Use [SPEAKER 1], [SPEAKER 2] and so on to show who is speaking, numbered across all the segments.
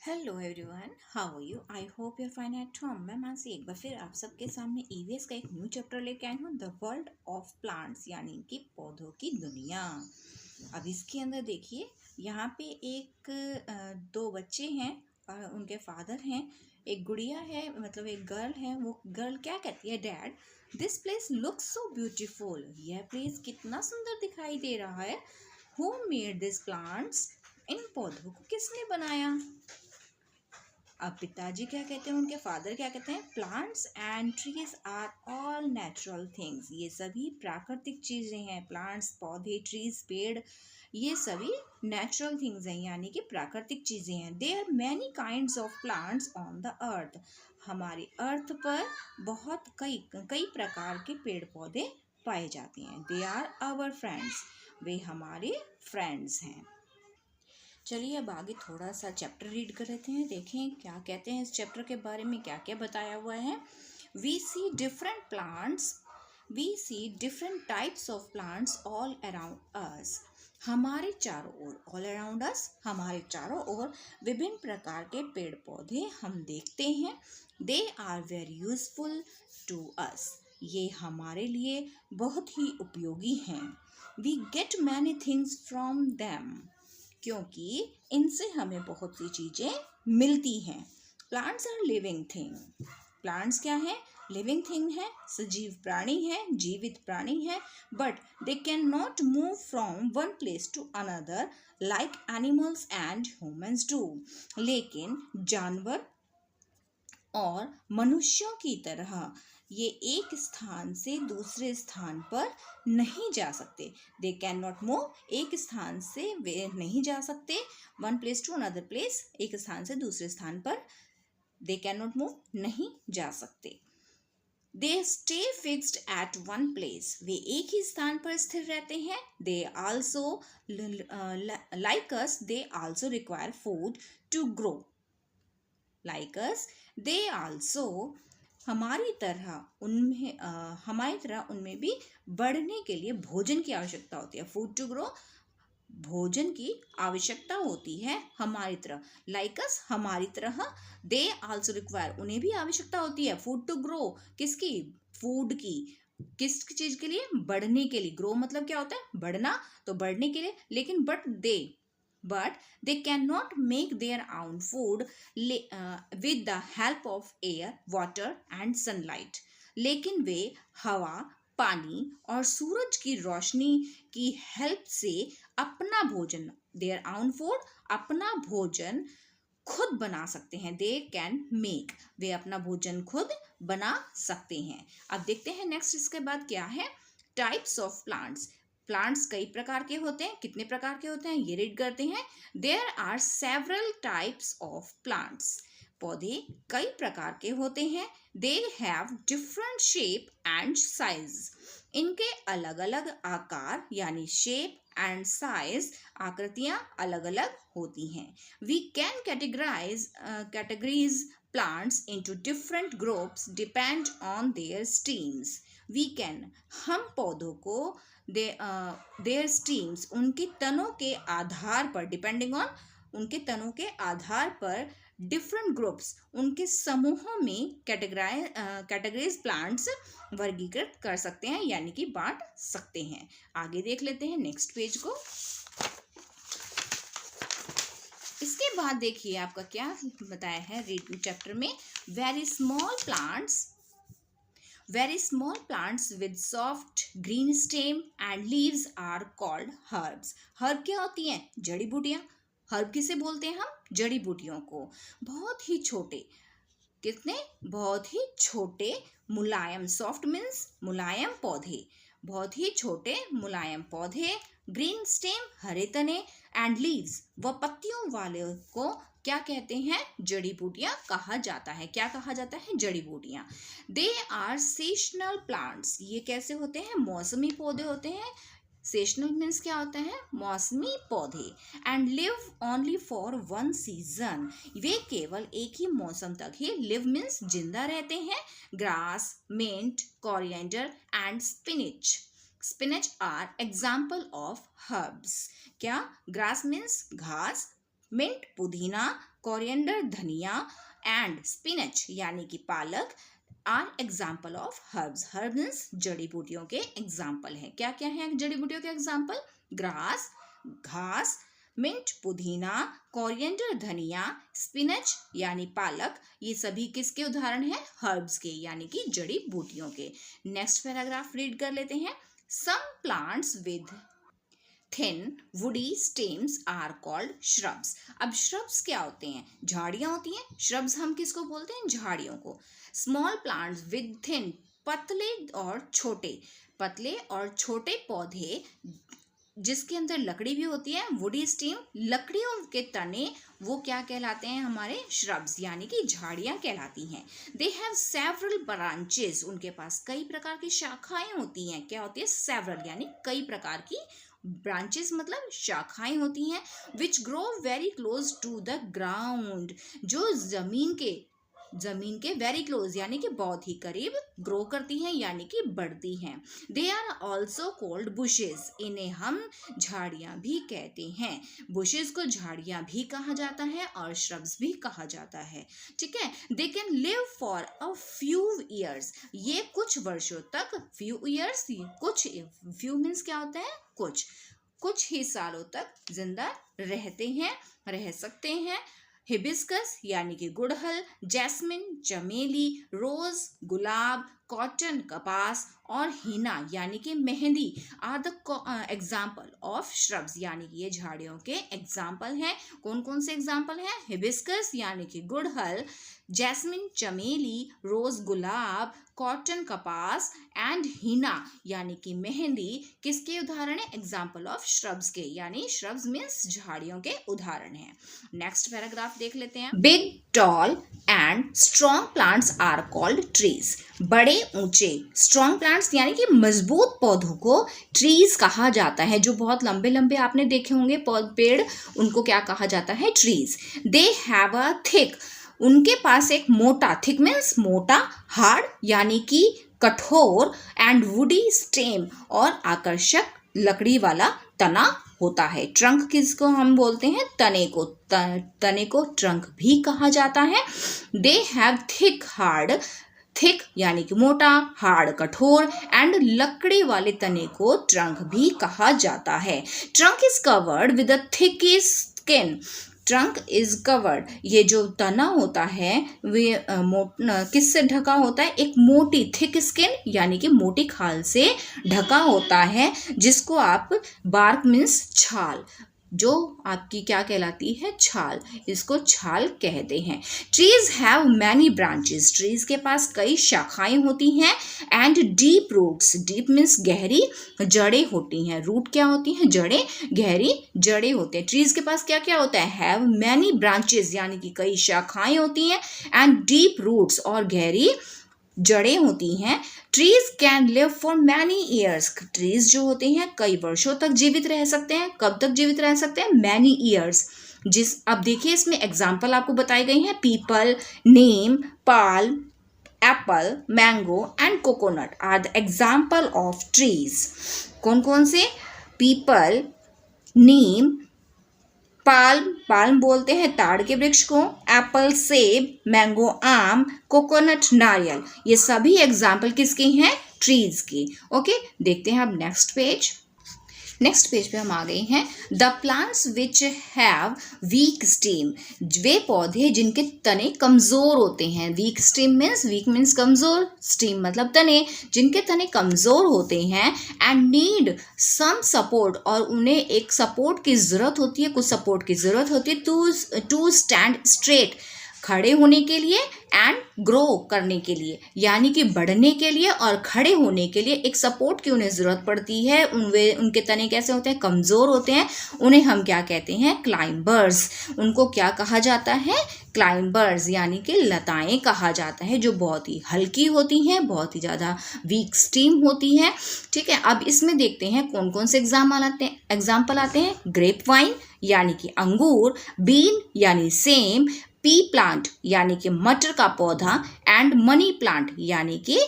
[SPEAKER 1] Hello everyone, how are you? I hope you're fine at home. मैं मानसी एक बार फिर आप सबके सामने ईवीएस का एक न्यू चैप्टर लेके आई हूँ, द वर्ल्ड ऑफ प्लांट्स, यानी कि पौधों की दुनिया। अब इसके अंदर देखिए, यहाँ पे दो बच्चे हैं और उनके फादर हैं। एक गुड़िया है, मतलब एक गर्ल है। वो गर्ल क्या कहती है, dad this place looks so beautiful. यह प्लेस कितना सुंदर दिखाई दे रहा है। Who made this plants? इन पौधों को किसने बनाया? अब पिताजी क्या कहते हैं, उनके फादर क्या कहते हैं, plants and trees are all natural things. ये सभी प्राकृतिक चीजें हैं। प्लांट्स, पौधे, ट्रीज, पेड़, ये सभी नेचुरल थिंग्स हैं, यानी कि प्राकृतिक चीजें हैं। There are many kinds of plants on the earth. हमारी अर्थ पर बहुत कई कई प्रकार के पेड़ पौधे पाए जाते हैं। They are our friends. वे हमारे फ्रेंड्स हैं। चलिए अब आगे थोड़ा सा चैप्टर रीड कर लेते हैं, देखें क्या कहते हैं इस चैप्टर के बारे में, क्या क्या बताया हुआ है। We see different plants, we see different types of plants all around us. हमारे चारों ओर, ऑल अराउंड अस, हमारे चारों ओर विभिन्न प्रकार के पेड़ पौधे हम देखते हैं। They are very useful to us. ये हमारे लिए बहुत ही उपयोगी हैं। We get many things from them, क्योंकि इनसे हमें बहुत सी चीज़ें मिलती हैं। Plants are living thing. Plants क्या है? लिविंग थिंग है, सजीव प्राणी है, जीवित प्राणी है। But they can not move from one place to another like animals and humans do. लेकिन जानवर और मनुष्यों की तरह ये एक स्थान से दूसरे स्थान पर नहीं जा सकते। दे कैन नॉट मूव, एक स्थान से वे नहीं जा सकते। One place to another place, एक स्थान से दूसरे स्थान पर दे कैन नॉट मूव, नहीं जा सकते। They stay fixed at one place, वे एक ही स्थान पर स्थिर रहते हैं। They also like us, they also require food to grow. Like us, they also, हमारी तरह उनमें भी बढ़ने के लिए भोजन की आवश्यकता होती है। फूड टू ग्रो, भोजन की आवश्यकता होती है हमारी तरह। लाइक अस, हमारी तरह। दे आल्सो रिक्वायर, उन्हें भी आवश्यकता होती है फूड टू ग्रो, किसकी? फूड की। किस चीज के लिए? बढ़ने के लिए। ग्रो मतलब क्या होता है? बढ़ना, तो बढ़ने के लिए। लेकिन but they cannot make their own food with the help of air, water and sunlight. लेकिन वे हवा, पानी और सूरज की रोशनी की हेल्प से अपना भोजन, their own food, अपना भोजन खुद बना सकते हैं। दे कैन मेक, वे अपना भोजन खुद बना सकते हैं। अब देखते हैं नेक्स्ट, इसके बाद क्या है, टाइप्स ऑफ प्लांट्स। प्लांट्स कई प्रकार के होते हैं। कितने प्रकार के होते हैं ये रीड करते हैं। There are several types of plants. पौधे कई प्रकार के होते हैं। They have different shape and size. इनके अलग अलग आकार, यानी शेप एंड साइज, आकृतियां अलग अलग होती हैं। We can categorise plants into different groups depend on their stems. We can, हम पौधों को their stems, उनके तनों के आधार पर, डिपेंडिंग ऑन, उनके तनों के आधार पर डिफरेंट ग्रुप्स, उनके समूहों में कैटेगराइज प्लांट्स वर्गीकृत कर सकते हैं, यानी कि बांट सकते हैं। आगे देख लेते हैं नेक्स्ट पेज को। इसके बाद देखिए आपका क्या बताया है रीडिंग चैप्टर में, very small plants with soft green stem and leaves are called herbs. Herb क्या होती हैं? जड़ी बूटियां। हर्ब किसे बोलते हैं हम? जड़ी बूटियों को। बहुत ही छोटे, कितने? बहुत ही छोटे, मुलायम, सॉफ्ट मीन्स मुलायम पौधे, बहुत ही छोटे मुलायम पौधे, ग्रीन स्टेम, हरे तने, एंड लीव्स, व पत्तियों वाले को क्या कहते हैं? जड़ी बूटियां कहा जाता है। क्या कहा जाता है? जड़ी बूटियां। They are seasonal plants. ये कैसे होते हैं? मौसमी पौधे होते हैं। सेशनल मीन्स क्या होता है? मौसमी पौधे। And live only for one season, वे केवल एक ही मौसम तक ही, लिव मीन्स जिंदा रहते हैं। Grass, mint, coriander and spinach are example of herbs. क्या? ग्रास मीन्स घास, मिंट पुदीना, कोरिएंडर धनिया एंड स्पिनच यानी कि पालक are example of herbs. Herb means जड़ी बूटियों के एग्जाम्पल हैं। क्या क्या है जड़ी बूटियों के एग्जाम्पल? ग्रास घास, मिंट पुदीना, कोरिएंडर धनिया, स्पिनच यानी पालक, ये सभी किसके उदाहरण हैं? हर्ब्स के यानी कि जड़ी बूटियों के। नेक्स्ट पैराग्राफ रीड कर लेते हैं। Some plants with thin woody stems are called shrubs. अब श्रब्स क्या होते हैं? झाड़ियां होती हैं। श्रब्स हम किसको बोलते हैं? झाड़ियों को। स्मॉल प्लांट्स विद थिन, पतले और छोटे पौधे जिसके अंदर लकड़ी भी होती है। वुडी स्टेम, लकड़ियों के तने, वो क्या कहलाते हैं? हमारे श्रब्स यानी कि झाड़ियां कहलाती हैं। दे हैव सेवरल ब्रांचेस, उनके पास कई प्रकार की शाखाएं होती हैं। क्या होती है? सेवरल यानी कई प्रकार की, ब्रांचेस मतलब शाखाएं होती हैं। Which grow very close to the ground, जो जमीन के वेरी क्लोज यानी कि बहुत ही करीब ग्रो करती हैं यानी कि बढ़ती हैं। They are also called bushes, इन्हें हम झाड़ियां भी कहते हैं। बुशेस को झाड़ियां भी कहा जाता है और श्रब्स भी कहा जाता है। ठीक है। They can live for a few years, ये कुछ वर्षों तक, फ्यू ईयर्स, कुछ, फ्यू मीन्स क्या होता है? कुछ ही सालों तक जिंदा रह सकते हैं। हिबिस्कस यानी कि गुड़हल, जैस्मिन चमेली, रोज गुलाब, कॉटन कपास और हीना यानी कि mehndi are the example of shrubs, यानी कि ये झाड़ियों के एग्जाम्पल हैं। कौन कौन से एग्जाम्पल हैं? हिबिस्कस यानी कि गुड़हल, जैस्मिन चमेली, रोज गुलाब, कॉटन कपास एंड हीना यानी कि मेहंदी किसके उदाहरण है? एग्जाम्पल ऑफ श्रब्स के, यानी श्रब्स मीन्स झाड़ियों के उदाहरण हैं। नेक्स्ट पैराग्राफ देख लेते हैं। Big tall and strong plants are called trees. बड़े ऊंचे स्ट्रॉन्ग प्लांट्स यानी कि मजबूत पौधों को ट्रीज कहा जाता है। जो बहुत लंबे लंबे आपने देखे होंगे पेड़, उनको क्या कहा जाता है? Trees. They have a thick, उनके पास एक मोटा, थिक मीन्स मोटा, हार्ड यानी कि कठोर, एंड वुडी स्टेम और आकर्षक लकड़ी वाला तना होता है। ट्रंक किसको हम बोलते हैं? तने को ट्रंक भी कहा जाता है। दे हैव थिक यानी कि मोटा, हार्ड कठोर, एंड लकड़ी वाले तने को ट्रंक भी कहा जाता है। Trunk is covered with a thick skin, trunk is covered, ये जो तना होता है वे किससे ढका होता है? एक मोटी थिक स्किन यानी कि मोटी खाल से ढका होता है, जिसको आप बार्क मीन्स छाल, जो आपकी क्या कहलाती है? छाल, इसको छाल कहते हैं। Trees have many branches, trees के पास कई शाखाएं होती हैं। And deep roots, deep means गहरी जड़ें होती हैं। रूट क्या होती हैं? जड़ें, गहरी जड़ें होते हैं। ट्रीज के पास क्या क्या होता है? हैव मैनी ब्रांचेस यानी कि कई शाखाएं होती हैं, एंड डीप रूट्स और गहरी जड़ें होती हैं। Trees can live for many years, trees जो होते हैं कई वर्षों तक जीवित रह सकते हैं। कब तक जीवित रह सकते हैं? Many years. अब देखिए इसमें एग्जाम्पल आपको बताई गई हैं। Peepal, neem, palm, apple, mango and coconut are the example of trees. कौन कौन से? पीपल, नीम, पाल्म बोलते हैं ताड़ के वृक्ष को, एप्पल सेब, मैंगो आम, कोकोनट नारियल, ये सभी एग्जाम्पल किसके हैं? ट्रीज की। ओके, देखते हैं अब नेक्स्ट पेज पे हम आ गए हैं। The plants which have weak stem, वे पौधे जिनके तने कमजोर होते हैं। वीक मीन्स कमजोर, स्टेम मतलब तने, जिनके तने कमजोर होते हैं। एंड नीड सम सपोर्ट, और उन्हें एक सपोर्ट की जरूरत होती है, कुछ सपोर्ट की जरूरत होती है टू स्टैंड स्ट्रेट, खड़े होने के लिए, एंड ग्रो करने के लिए यानी कि बढ़ने के लिए और खड़े होने के लिए एक सपोर्ट की उन्हें ज़रूरत पड़ती है। उनके तने कैसे होते हैं? कमज़ोर होते हैं। उन्हें हम क्या कहते हैं? क्लाइंबर्स। उनको क्या कहा जाता है? क्लाइंबर्स यानी कि लताएं कहा जाता है, जो बहुत ही हल्की होती हैं, बहुत ही ज़्यादा वीक स्टेम होती है। ठीक है, अब इसमें देखते हैं कौन कौन से एग्जाम्पल आते हैं। ग्रेप वाइन यानी कि अंगूर, बीन यानी सेम, पी प्लांट यानी कि मटर का पौधा, एंड मनी प्लांट यानी कि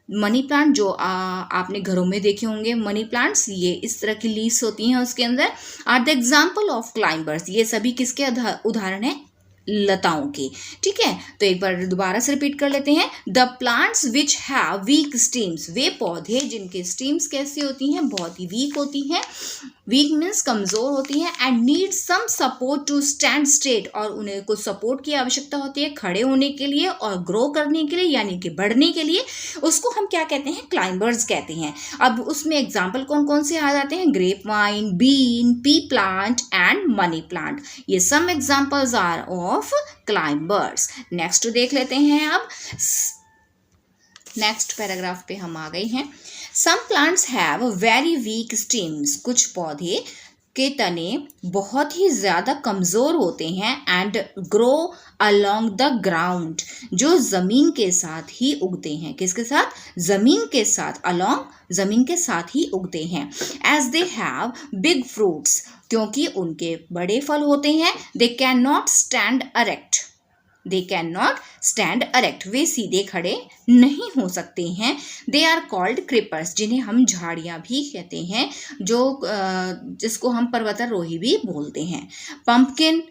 [SPEAKER 1] मनी प्लांट जो आपने घरों में देखे होंगे, मनी प्लांट्स ये इस तरह की लीव्स होती हैं उसके अंदर, are the example of climbers, ये सभी किसके उदाहरण हैं, लताओं की। ठीक है, तो एक बार दोबारा से रिपीट कर लेते हैं, the plants which have weak stems, वे पौधे जिनके स्टीम्स कैसी होती हैं, बहुत ही वीक होती हैं, वीक मीन्स कमजोर होती हैं, and need some support to stand straight, और उन्हें कुछ सपोर्ट की आवश्यकता होती है खड़े होने के लिए और ग्रो करने के लिए, यानी कि बढ़ने के लिए, उसको हम क्या कहते हैं, क्लाइंबर्स कहते हैं। अब उसमें एग्जाम्पल कौन कौन से आ जाते हैं, grape vine, bean, pea plant and money plant, ये some examples are of climbers. Next देख लेते हैं, अब नेक्स्ट पैराग्राफ पे हम आ गए हैं। Some plants have very weak stems, कुछ पौधे के तने बहुत ही ज़्यादा कमज़ोर होते हैं, and grow along the ground, जो ज़मीन के साथ ही उगते हैं, किसके साथ, ज़मीन के साथ, अलोंग ज़मीन के साथ ही उगते हैं। As they have big fruits, क्योंकि उनके बड़े फल होते हैं, they can not stand erect, they can not stand erect, वे सीधे खड़े नहीं हो सकते हैं। दे आर कॉल्ड क्रिपर्स, जिन्हें हम झाड़ियाँ भी कहते हैं, जो जिसको हम पर्वतारोही भी बोलते हैं। Pumpkin,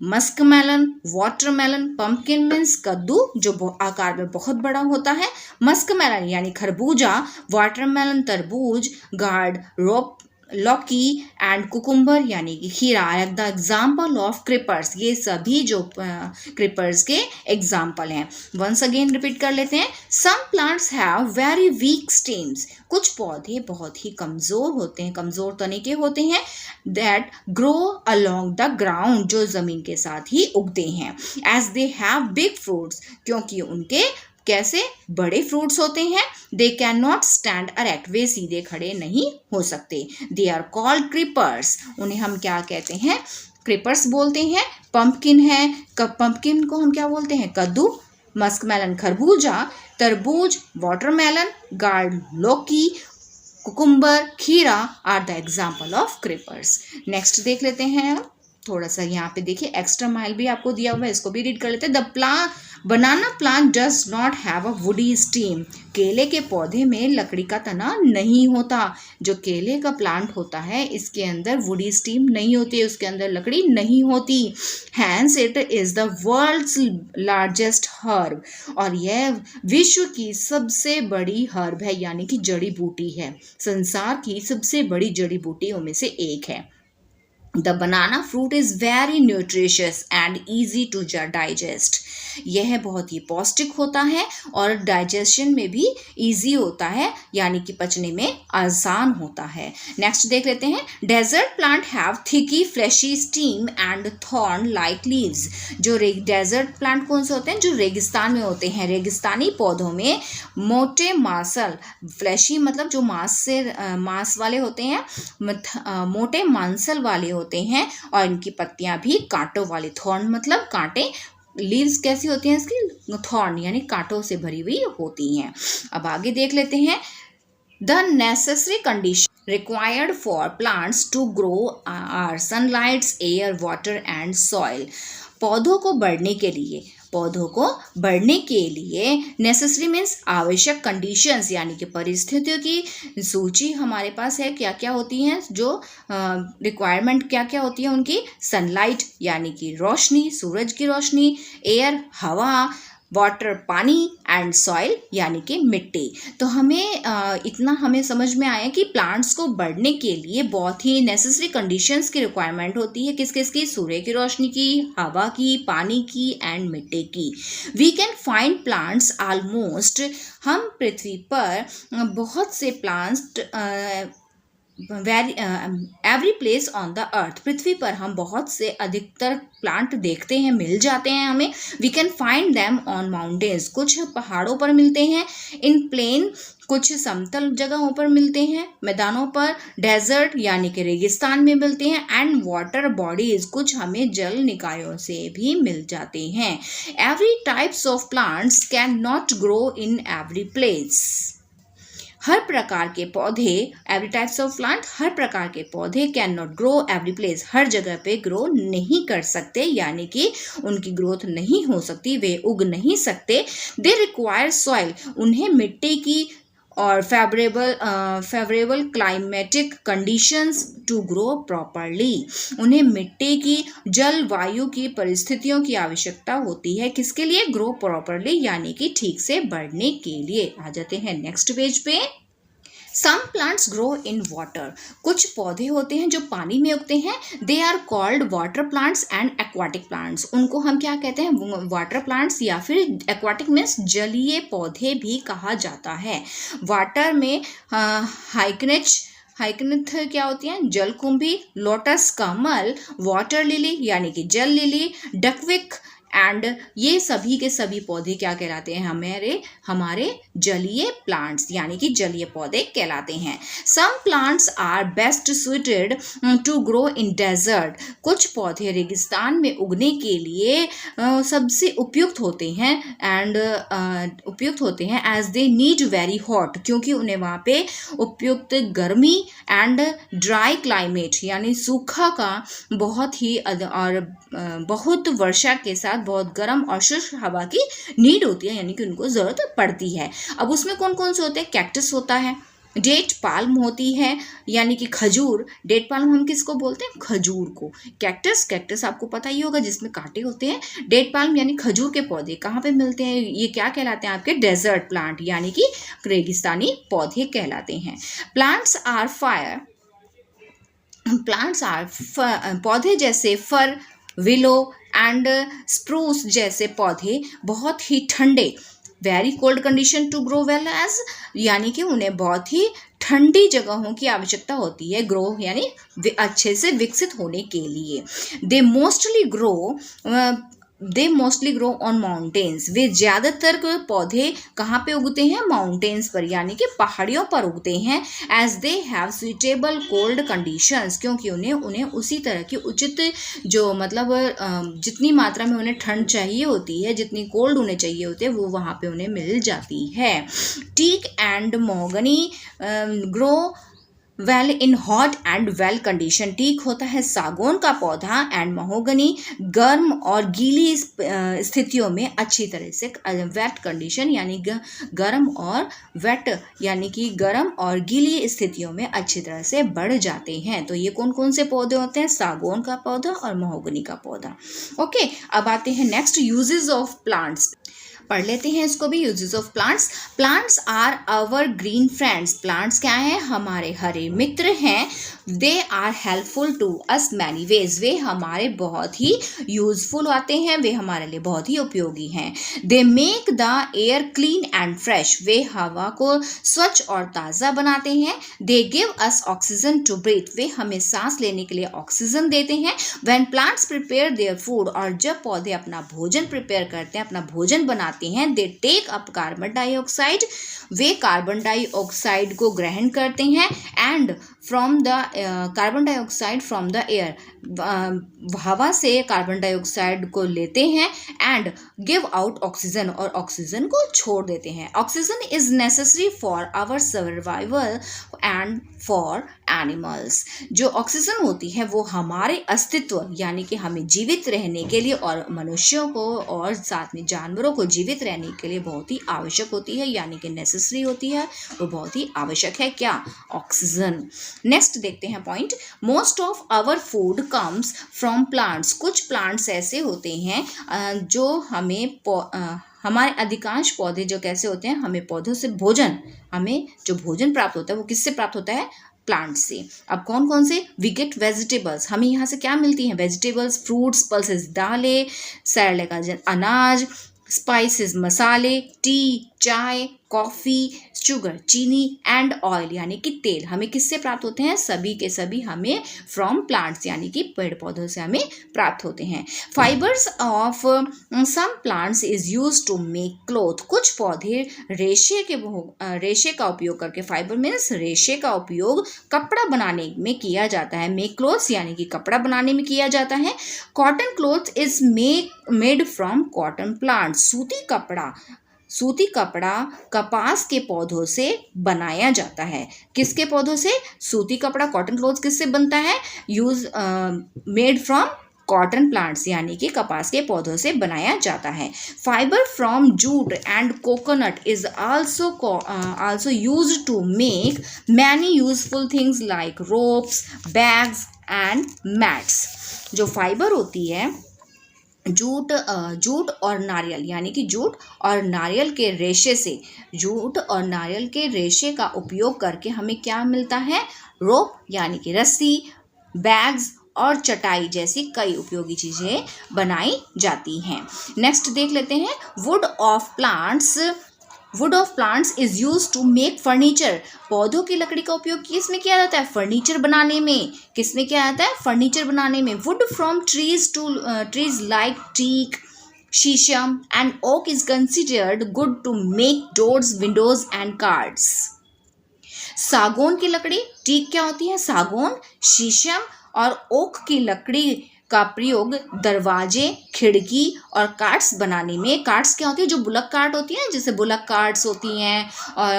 [SPEAKER 1] muskmelon, watermelon, pumpkin means कद्दू जो आकार में बहुत बड़ा होता है, मस्कमेलन यानी खरबूजा, वाटरमेलन तरबूज, गार्ड रोप लौकी, एंड कुकुम्बर यानी कि खीरा are the example of creepers, ये सभी जो क्रिपर्स के एग्जाम्पल हैं। वंस अगेन रिपीट कर लेते हैं, some plants have very weak stems, कुछ पौधे बहुत ही कमज़ोर होते हैं, कमज़ोर तने के होते हैं, that grow along the ground, जो ज़मीन के साथ ही उगते हैं। As they have big fruits, क्योंकि उनके कैसे बड़े फ्रूट्स होते हैं, they can not stand erect, वे सीधे खड़े नहीं हो सकते। दे आर कॉल्ड क्रिपर्स, उन्हें हम क्या कहते हैं, क्रिपर्स बोलते हैं। पंपकिन है, पंपकिन को हम क्या बोलते हैं, कद्दू, मस्कमेलन खरबूजा, तरबूज वाटरमेलन, गार्ड लौकी, कुकुम्बर खीरा are the example of creepers. Next देख लेते हैं, थोड़ा सा यहाँ पे देखिए एक्स्ट्रा माइल भी आपको दिया हुआ है, इसको भी रीड कर लेते हैं। The banana plant does not have a woody steam, केले के पौधे में लकड़ी का तना नहीं होता, जो केले का प्लांट होता है इसके अंदर वुडी स्टीम नहीं होती, उसके अंदर लकड़ी नहीं होती। Hence it is the world's largest herb, और यह विश्व की सबसे बड़ी हर्ब है, यानी कि जड़ी बूटी है, संसार की सबसे बड़ी जड़ी बूटियों में से एक है। The banana fruit is very nutritious and easy to digest. यह बहुत ही पौष्टिक होता है और डाइजेशन में भी इजी होता है, यानी कि पचने में आसान होता है। नेक्स्ट देख लेते हैं, desert plant have thick fleshy stem and thorn like leaves, जो डेजर्ट प्लांट कौन से होते हैं, जो रेगिस्तान में होते हैं, रेगिस्तानी पौधों में मोटे मांसल, फ्लैशी मतलब जो मांस वाले होते हैं, मोटे मांसल वाले होते हैं, और इनकी पत्तियां भी कांटों वाली, थॉर्न मतलब कांटे, लीव्स कैसी होती हैं इसकी, थॉर्न यानी कांटों से भरी हुई होती हैं। अब आगे देख लेते हैं, the necessary condition required for plants to grow are sunlight, air, water and soil. पौधों को बढ़ने के लिए नेसेसरी मीन्स आवश्यक, कंडीशंस यानी कि परिस्थितियों की सूची हमारे पास है, क्या क्या होती हैं, जो रिक्वायरमेंट क्या क्या होती है उनकी, सनलाइट यानी कि रोशनी, सूरज की रोशनी, एयर हवा, वाटर पानी, एंड सॉइल यानी कि मिट्टी। तो इतना हमें समझ में आया कि प्लांट्स को बढ़ने के लिए बहुत ही नेसेसरी कंडीशंस की रिक्वायरमेंट होती है, किस किस की, सूर्य की रोशनी की, हवा की, पानी की एंड मिट्टी की। We can find plants almost, हम पृथ्वी पर बहुत से plants every place on the earth, पृथ्वी पर हम बहुत से अधिकतर प्लांट देखते हैं, मिल जाते हैं हमें। We can find them on mountains, कुछ पहाड़ों पर मिलते हैं, इन प्लेन कुछ समतल जगहों पर मिलते हैं, मैदानों पर, डेजर्ट यानी कि रेगिस्तान में मिलते हैं, एंड वाटर बॉडीज, कुछ हमें जल निकायों से भी मिल जाते हैं। Every types of plants can not grow in every place. हर प्रकार के पौधे, एवरी टाइप्स ऑफ प्लांट, हर प्रकार के पौधे can not grow every place, हर जगह पे ग्रो नहीं कर सकते, यानी कि उनकी ग्रोथ नहीं हो सकती, वे उग नहीं सकते। दे रिक्वायर सॉइल, उन्हें मिट्टी की और favourable climatic conditions to grow properly, उन्हें मिट्टी की, जलवायु की परिस्थितियों की आवश्यकता होती है, किसके लिए? ग्रो प्रॉपरली, यानी कि ठीक से बढ़ने के लिए। आ जाते हैं नेक्स्ट पेज पे। Some plants grow in water, कुछ पौधे होते हैं जो पानी में उगते हैं, they are called water plants and aquatic plants, उनको हम क्या कहते हैं? वाटर प्लांट्स या फिर एक्वाटिक मीन्स जलीय पौधे भी कहा जाता है। वाटर में हाइकनिथ क्या होती हैं? जलकुंभी, लोटस कमल, वाटर लिली यानी कि जल लिली, डकविक एंड ये सभी के सभी पौधे क्या कहलाते हैं? हमारे जलीय प्लांट्स यानी कि जलीय पौधे कहलाते हैं। Some plants are best suited to grow in desert, कुछ पौधे रेगिस्तान में उगने के लिए सबसे उपयुक्त होते हैं as they need very hot, क्योंकि उन्हें वहाँ पे उपयुक्त गर्मी एंड ड्राई क्लाइमेट यानी सूखा का बहुत ही और बहुत वर्षा के साथ बहुत गर्म और शुष्क हवा की नीड होती है, यानी कि उनको जरूरत पड़ती है। अब उसमें कौन कौन से होते हैं? कैक्टस होता है, डेट पाल्म होती है यानी कि खजूर, डेट पाल्म हम किसको बोलते हैं? खजूर को। कैक्टस आपको पता ही होगा जिसमें कांटे होते हैं। डेट पाल्म यानी खजूर के पौधे कहाँ पे मिलते हैं? ये क्या कहलाते हैं? आपके डेजर्ट प्लांट यानी कि रेगिस्तानी पौधे कहलाते हैं। प्लांट्स आर पौधे जैसे फर, विलो एंड स्प्रूस जैसे पौधे बहुत ही ठंडे, very cold condition to grow well as, यानी कि उन्हें बहुत ही ठंडी जगहों की आवश्यकता होती है ग्रो यानी अच्छे से विकसित होने के लिए। They mostly grow on mountains, वे ज़्यादातर पौधे कहाँ पे उगते हैं? माउंटेन्स पर यानी कि पहाड़ियों पर उगते हैं। As they have suitable cold conditions, क्योंकि उन्हें उसी तरह की उचित जो मतलब जितनी मात्रा में उन्हें ठंड चाहिए होती है, जितनी कोल्ड उन्हें चाहिए होती है, वो वहाँ पे उन्हें मिल जाती है। Teak and mahogany grow well in hot and well condition, teak होता है सागौन का पौधा एंड महोगनी गर्म और गीली स्थितियों में अच्छी तरह से, वेट कंडीशन यानी गर्म और वेट यानी कि गर्म और गीली स्थितियों में अच्छी तरह से बढ़ जाते हैं। तो ये कौन कौन से पौधे होते हैं? सागौन का पौधा और महोगनी का पौधा। ओके, अब आते हैं नेक्स्ट, यूजेस ऑफ प्लांट्स। पढ़ लेते हैं इसको भी, uses of plants. Plants are our green friends, plants क्या हैं? हमारे हरे मित्र हैं। They are helpful to us many ways, वे हमारे बहुत ही यूजफुल आते हैं, वे हमारे लिए बहुत ही उपयोगी हैं। They make the air clean and fresh, वे हवा को स्वच्छ और ताज़ा बनाते हैं। They give us oxygen to breathe, वे हमें सांस लेने के लिए ऑक्सीजन देते हैं। When plants prepare their food, और जब पौधे अपना भोजन प्रिपेयर करते हैं, अपना भोजन बनाते हैं, they take up carbon dioxide, वे कार्बन डाइऑक्साइड को ग्रहण करते हैं। And from the carbon dioxide from the air, हवा से कार्बन डाइऑक्साइड को लेते हैं एंड गिव आउट ऑक्सीजन, और ऑक्सीजन को छोड़ देते हैं। Oxygen is necessary for our survival and for animals, जो ऑक्सीजन होती है वो हमारे अस्तित्व यानी कि हमें जीवित रहने के लिए और मनुष्यों को और साथ में जानवरों को जीवित रहने के लिए बहुत ही आवश्यक होती है, यानी कि नेसेसरी होती है, वो बहुत ही आवश्यक है। क्या? ऑक्सीजन। नेक्स्ट देखते हैं point, most of our food comes from plants, कुछ प्लांट्स ऐसे होते हैं जो हमारे अधिकांश पौधे जो कैसे होते हैं, हमें पौधों से हमें जो भोजन प्राप्त होता है वो किससे प्राप्त होता है? प्लांट से। अब कौन कौन से? वी गेट वेजिटेबल्स, हमें यहाँ से क्या मिलती हैं? वेजिटेबल्स, फ्रूट्स, पल्सेस, दालें, सैलड का अनाज, स्पाइसेस मसाले, टी, चाय, कॉफ़ी, शुगर, चीनी एंड ऑयल यानी कि तेल हमें किससे प्राप्त होते हैं? सभी के सभी हमें फ्रॉम प्लांट्स यानी कि पेड़ पौधों से हमें प्राप्त होते हैं। Fibres of some plants is use to make cloth, कुछ पौधे रेशे का उपयोग करके, फाइबर मीन्स रेशे का उपयोग कपड़ा बनाने में किया जाता है। मेक क्लोथ्स यानी कि कपड़ा बनाने में किया जाता है। Cotton cloth is made from cotton plant, सूती कपड़ा सूती कपड़ा कपास के पौधों से बनाया जाता है। किसके पौधों से? सूती कपड़ा, कॉटन क्लोथ किससे बनता है? मेड फ्रॉम कॉटन प्लांट्स, यानी कि कपास के पौधों से बनाया जाता है। Fibre from jute and coconut is also used to make many useful things like ropes, bags and mats. जो फाइबर होती है, जूट और नारियल, यानी कि जूट और नारियल के रेशे से, जूट और नारियल के रेशे का उपयोग करके हमें क्या मिलता है? रोप यानी कि रस्सी, बैग्स और चटाई जैसी कई उपयोगी चीजें बनाई जाती हैं। नेक्स्ट देख लेते हैं, wood of plants is use to make furniture. पौधों की लकड़ी का उपयोग किसमें किया जाता है? फर्नीचर बनाने में। किसमें किया जाता है? फर्नीचर बनाने में। Wood from trees like teak, sheesham and oak is considered good to make doors, windows and cards. सागौन की लकड़ी, टीक क्या होती है? सागौन, शीशम और ओक की लकड़ी का प्रयोग दरवाजे, खिड़की और कार्ट्स बनाने में। कार्ट्स क्या होती है? जो बुलक कार्ट होती है, जैसे बुलक कार्ट्स होती हैं,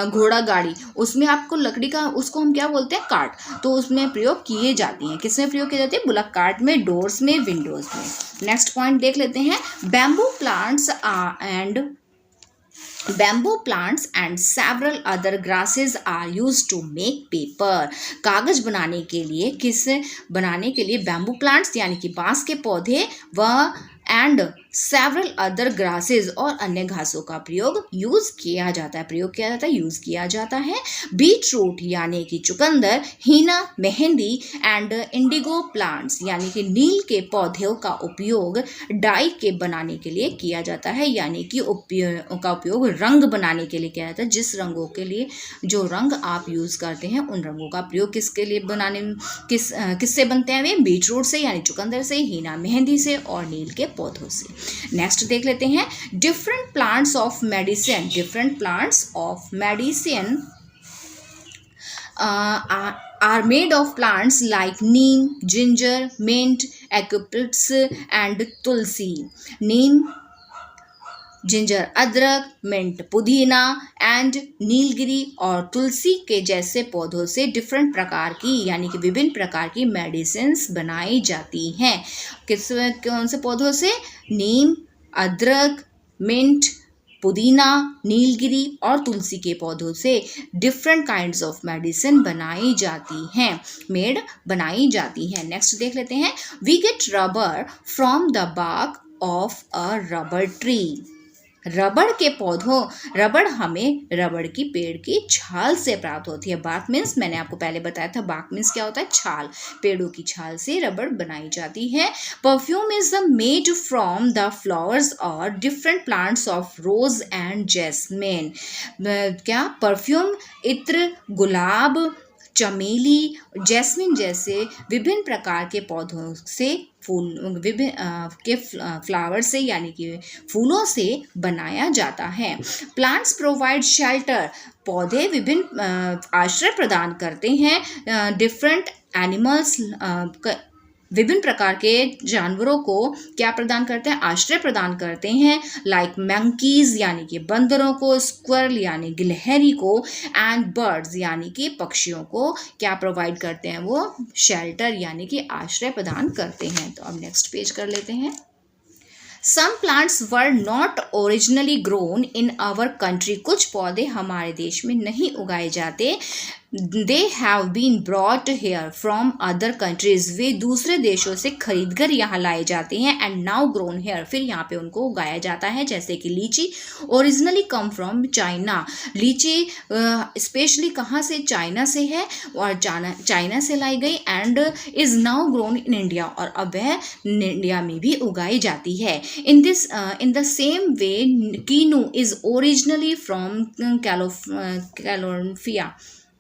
[SPEAKER 1] घोड़ा गाड़ी, उसमें आपको लकड़ी का, उसको हम क्या बोलते हैं? कार्ट। तो उसमें प्रयोग किए जाती हैं। किसमें प्रयोग किए जाते हैं? बुलक कार्ट में, डोर्स में, विंडोज में। नेक्स्ट पॉइंट देख लेते हैं, Bamboo plants and several other grasses are used to make paper. कागज बनाने के लिए बैम्बू प्लांट्स यानी कि बांस के पौधे व एंड सेवरल अदर ग्रासेस और अन्य घासों का यूज किया जाता है। बीट रूट यानी कि चुकंदर, हीना, मेहंदी एंड इंडिगो प्लांट्स यानी कि नील के पौधों का उपयोग डाई के बनाने के लिए किया जाता है, यानी कि उपयोग रंग बनाने के लिए किया जाता है। जिस रंगों के लिए जो रंग आप यूज करते हैं, उन रंगों का प्रयोग किसके लिए किससे बनते हैं? वे बीट रूट से यानी चुकंदर से, हीना, मेहंदी से और नील के पौधों से। नेक्स्ट देख लेते हैं, different plants of medicine are made of plants like neem, ginger, mint, eucalyptus and tulsi. Neem, ginger अदरक, मिंट पुदीना एंड नीलगिरी और तुलसी के जैसे पौधों से डिफरेंट प्रकार की यानी कि विभिन्न प्रकार की मेडिसिन्स बनाई जाती हैं। कौन से पौधों से? नीम, अदरक, मिंट, पुदीना, नीलगिरी और तुलसी के पौधों से डिफरेंट काइंड्स ऑफ मेडिसिन बनाई जाती हैं। नेक्स्ट देख लेते हैं, we get rubber from the bark of a rubber tree. रबड़ हमें रबड़ की पेड़ की छाल से प्राप्त होती है। बार्क मीन्स, मैंने आपको पहले बताया था, बार्क मीन्स क्या होता है? छाल। पेड़ों की छाल से रबड़ बनाई जाती है। Perfume is made from the flowers और different plants of rose and jasmine. क्या? परफ्यूम इत्र, गुलाब, चमेली, जैस्मिन जैसे विभिन्न प्रकार के पौधों से फ्लावर से यानी कि फूलों से बनाया जाता है। प्लांट्स प्रोवाइड शेल्टर, पौधे विभिन्न आश्रय प्रदान करते हैं। डिफरेंट एनिमल्स, विभिन्न प्रकार के जानवरों को क्या प्रदान करते हैं? आश्रय प्रदान करते हैं। लाइक मंकीज यानी कि बंदरों को, स्क्विरल यानी गिलहरी को एंड बर्ड्स यानी कि पक्षियों को क्या प्रोवाइड करते हैं? वो शेल्टर यानी कि आश्रय प्रदान करते हैं। तो अब नेक्स्ट पेज कर लेते हैं। Some plants were not originally grown in our country. कुछ पौधे हमारे देश में नहीं उगाए जाते। They have been brought here from other countries. वे दूसरे देशों से खरीद कर यहाँ लाए जाते हैं। And now grown here. फिर यहाँ पे उनको उगाया जाता है। जैसे कि लीची originally come from China. लीची स्पेशली कहाँ से? चाइना से है और चाइना से लाई गई and is now grown in India. और अब वह इंडिया में भी उगाई जाती है। In the same way, quinoa is originally from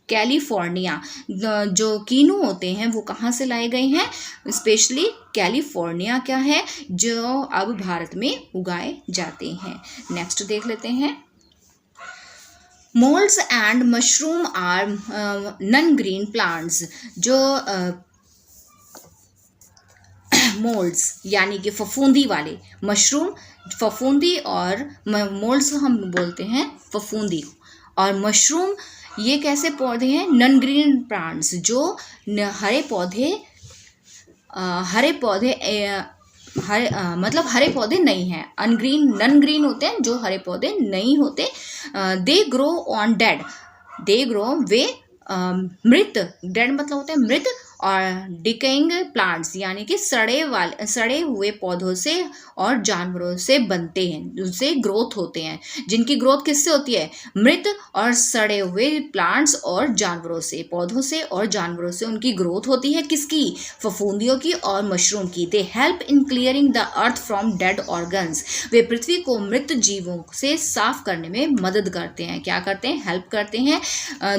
[SPEAKER 1] California. जो कीनू होते हैं वो कहाँ से लाए गए हैं? स्पेशली कैलिफोर्निया क्या है, जो अब भारत में उगाए जाते हैं। नेक्स्ट देख लेते हैं, moulds and mushroom are non green plants. जो मोल्ड्स यानी कि फफूंदी वाले मशरूम, फफूंदी और मोल्ड्स हम बोलते हैं फफूंदी, और मशरूम ये कैसे पौधे हैं, नॉन ग्रीन प्लांट्स, जो हरे पौधे मतलब हरे पौधे नहीं हैं, नॉन ग्रीन होते हैं, जो हरे पौधे नहीं होते। They grow on dead, they grow वे मृत, डेड मतलब होता है मृत, और डिकेइंग प्लांट्स यानी कि सड़े हुए पौधों से और जानवरों से बनते हैं, उनसे ग्रोथ होते हैं, जिनकी ग्रोथ किससे होती है, मृत और सड़े हुए प्लांट्स और जानवरों से, पौधों से और जानवरों से उनकी ग्रोथ होती है, किसकी, फफूंदियों की और मशरूम की। They help in clearing the earth from dead organs, वे पृथ्वी को मृत जीवों से साफ करने में मदद करते हैं, क्या करते हैं, हेल्प करते हैं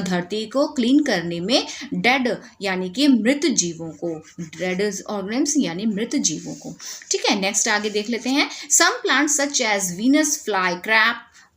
[SPEAKER 1] धरती को क्लीन करने में, डेड यानी कि मृत जीवों को, डेड ऑर्गेनिम्स यानी मृत जीवों को। ठीक है, नेक्स्ट आगे देख लेते हैं। Some plants such as Venus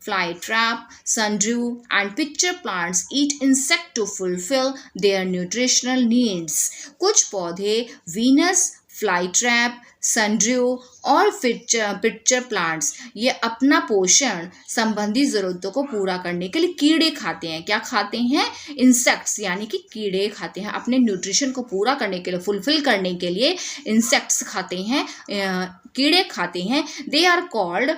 [SPEAKER 1] fly trap, sundew and pitcher plants eat insect to fulfill their nutritional needs. कुछ पौधे वीनस, फ्लाई ट्रैप, सनड्रू और पिक्चर प्लांट्स ये अपना पोषण संबंधी ज़रूरतों को पूरा करने के लिए कीड़े खाते हैं, क्या खाते हैं, इंसेक्ट्स यानी कि कीड़े खाते हैं, अपने न्यूट्रिशन को पूरा करने के लिए, फुलफिल करने के लिए इंसेक्ट्स खाते हैं, कीड़े खाते हैं। They are called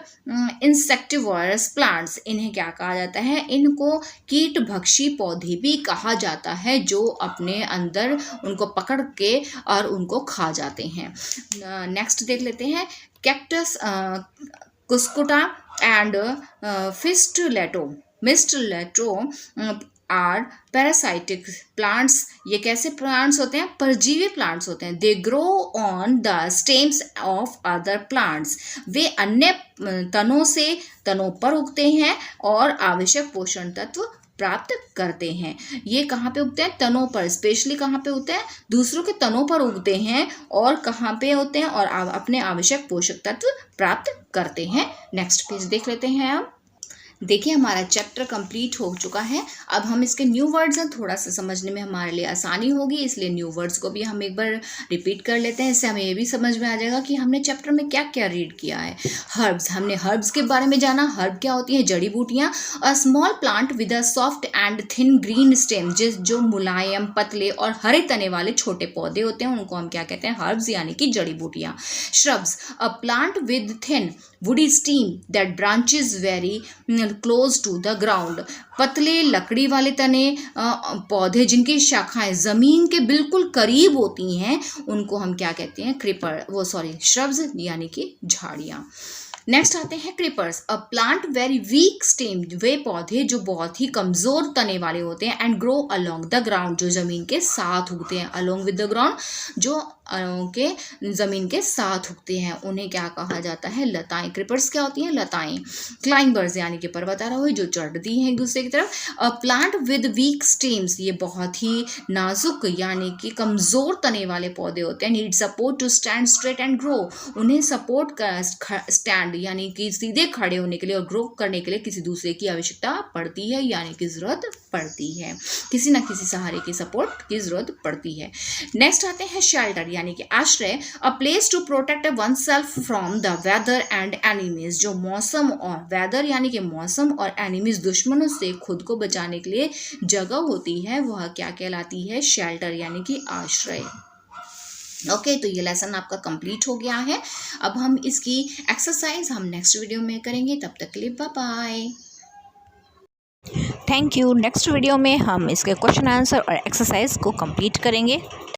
[SPEAKER 1] insectivorous plants, इन्हें क्या कहा जाता है, इनको कीट भक्षी पौधे भी कहा जाता है, जो अपने अंदर उनको पकड़ के और उनको खा जाते हैं। नेक्स्ट देख लेते हैं, cactus, cuscuta and mistletoe are parasitic plants, ये कैसे प्लांट्स होते हैं, परजीवी प्लांट्स होते हैं। They grow on the stems of other plants, वे अन्य तनों पर उगते हैं और आवश्यक पोषण तत्व प्राप्त करते हैं। ये कहाँ पे उगते हैं, तनों पर, स्पेशली कहाँ पे उगते हैं, दूसरों के तनों पर उगते हैं, और कहाँ पे होते हैं, और अपने आवश्यक पोषक तत्व प्राप्त करते हैं। नेक्स्ट पेज देख लेते हैं। अब देखिए हमारा चैप्टर कंप्लीट हो चुका है। अब हम इसके न्यू वर्ड्स हैं, थोड़ा सा समझने में हमारे लिए आसानी होगी, इसलिए न्यू वर्ड्स को भी हम एक बार रिपीट कर लेते हैं। इससे हमें ये भी समझ में आ जाएगा कि हमने चैप्टर में क्या क्या रीड किया है। हर्ब्स, हमने हर्ब्स के बारे में जाना। हर्ब क्या होती है, जड़ी बूटियाँ। A small plant with a soft and thin green stem, जो मुलायम, पतले और हरे तने वाले छोटे पौधे होते हैं, उनको हम क्या कहते हैं, हर्ब्स यानी कि जड़ी बूटियाँ। Shrubs, a plant with thin woody stem that branches very close to the ground, पतले लकड़ी वाले तने पौधे जिनकी शाखाएं जमीन के बिल्कुल करीब होती हैं, उनको हम क्या कहते हैं, श्रब्स यानी कि झाड़ियाँ। नेक्स्ट आते हैं creepers, a plant very weak stem, वे पौधे जो बहुत ही कमजोर तने वाले होते हैं, and grow along the ground, जो जमीन के साथ उगते हैं, अलोंग विद द ग्राउंड, जो के जमीन के साथ उगते हैं, उन्हें क्या कहा जाता है, लताएं। क्रीपर्स क्या होती हैं, लताएं। क्लाइंबर्स यानी कि पर्वतारोही, जो चढ़ती हैं एक दूसरे की तरफ। A plant with weak stems, ये बहुत ही नाजुक यानी कि कमजोर तने वाले पौधे होते हैं। Need support to stand straight and grow, उन्हें सपोर्ट का स्टैंड यानी कि सीधे खड़े होने के लिए और ग्रो करने के लिए किसी दूसरे की आवश्यकता पड़ती है, यानी कि जरूरत पड़ती है, किसी न किसी सहारे की सपोर्ट की जरूरत पड़ती है। नेक्स्ट आते हैं शेल्टर यानी कि आश्रय, a place to protect oneself from the weather and enemies, जो मौसम और वेदर यानी कि मौसम और एनिमीज दुश्मनों से खुद को बचाने के लिए जगह होती है, वह क्या कहलाती है, शेल्टर यानी कि आश्रय। ओके, तो ये लेसन आपका कंप्लीट हो गया है। अब हम इसकी एक्सरसाइज हम नेक्स्ट वीडियो में करेंगे, तब तक के लिए bye bye. Thank you. Next video में हम इसके क्वेश्चन आंसर और एक्सरसाइज को कंप्लीट करेंगे।